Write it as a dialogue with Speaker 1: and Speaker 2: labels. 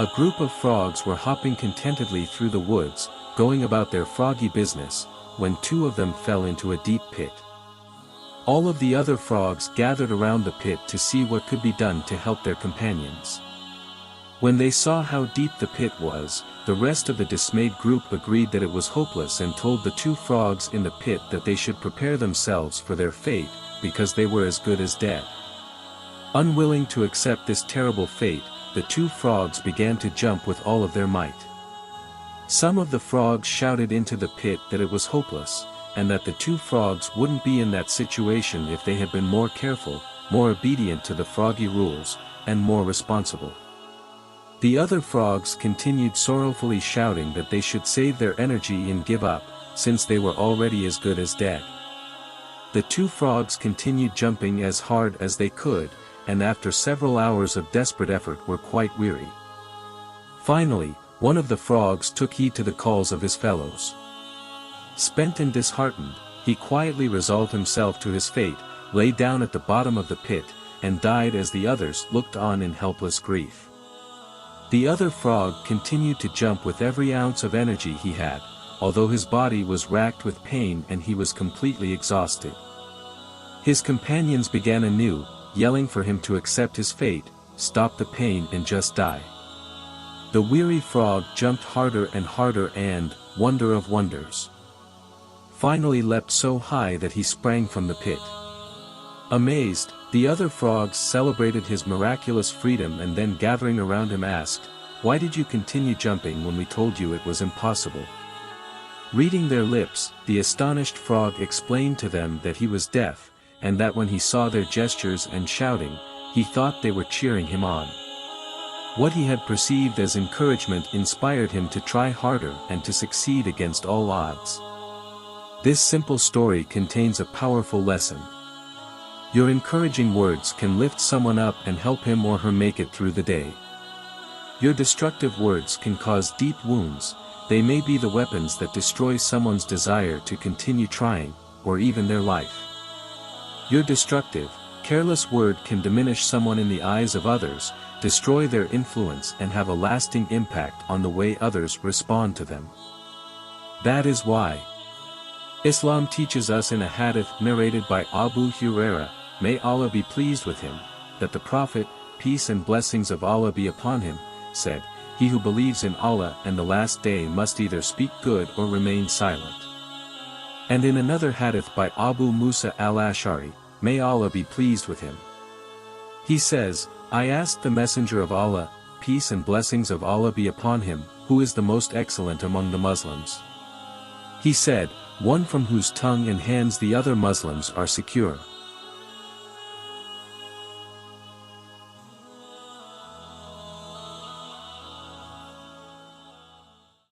Speaker 1: A group of frogs were hopping contentedly through the woods, going about their froggy business, when two of them fell into a deep pit. All of the other frogs gathered around the pit to see what could be done to help their companions. When they saw how deep the pit was, the rest of the dismayed group agreed that it was hopeless and told the two frogs in the pit that they should prepare themselves for their fate, because they were as good as dead. Unwilling to accept this terrible fate, the two frogs began to jump with all of their might. Some of the frogs shouted into the pit that it was hopeless, and that the two frogs wouldn't be in that situation if they had been more careful, more obedient to the froggy rules, and more responsible. The other frogs continued sorrowfully shouting that they should save their energy and give up, since they were already as good as dead. The two frogs continued jumping as hard as they could, and after several hours of desperate effort were quite weary. Finally, one of the frogs took heed to the calls of his fellows. Spent and disheartened, he quietly resolved himself to his fate, lay down at the bottom of the pit, and died as the others looked on in helpless grief. The other frog continued to jump with every ounce of energy he had, although his body was racked with pain and he was completely exhausted. His companions began anew, yelling for him to accept his fate, stop the pain and just die. The weary frog jumped harder and harder and, wonder of wonders, finally leapt so high that he sprang from the pit. Amazed, the other frogs celebrated his miraculous freedom and then gathering around him asked, "Why did you continue jumping when we told you it was impossible?" Reading their lips, the astonished frog explained to them that he was deaf, and that when he saw their gestures and shouting, he thought they were cheering him on. What he had perceived as encouragement inspired him to try harder and to succeed against all odds. This simple story contains a powerful lesson. Your encouraging words can lift someone up and help him or her make it through the day. Your destructive words can cause deep wounds, they may be the weapons that destroy someone's desire to continue trying, or even their life. Your destructive, careless word can diminish someone in the eyes of others, destroy their influence and have a lasting impact on the way others respond to them. That is why Islam teaches us in a hadith narrated by Abu Hurairah, may Allah be pleased with him, that the Prophet, peace and blessings of Allah be upon him, said, "He who believes in Allah and the last day must either speak good or remain silent." And in another hadith by Abu Musa Al-Ash'ari, may Allah be pleased with him, he says, "I asked the Messenger of Allah, peace and blessings of Allah be upon him, who is the most excellent among the Muslims?" He said, "One from whose tongue and hands the other Muslims are secure."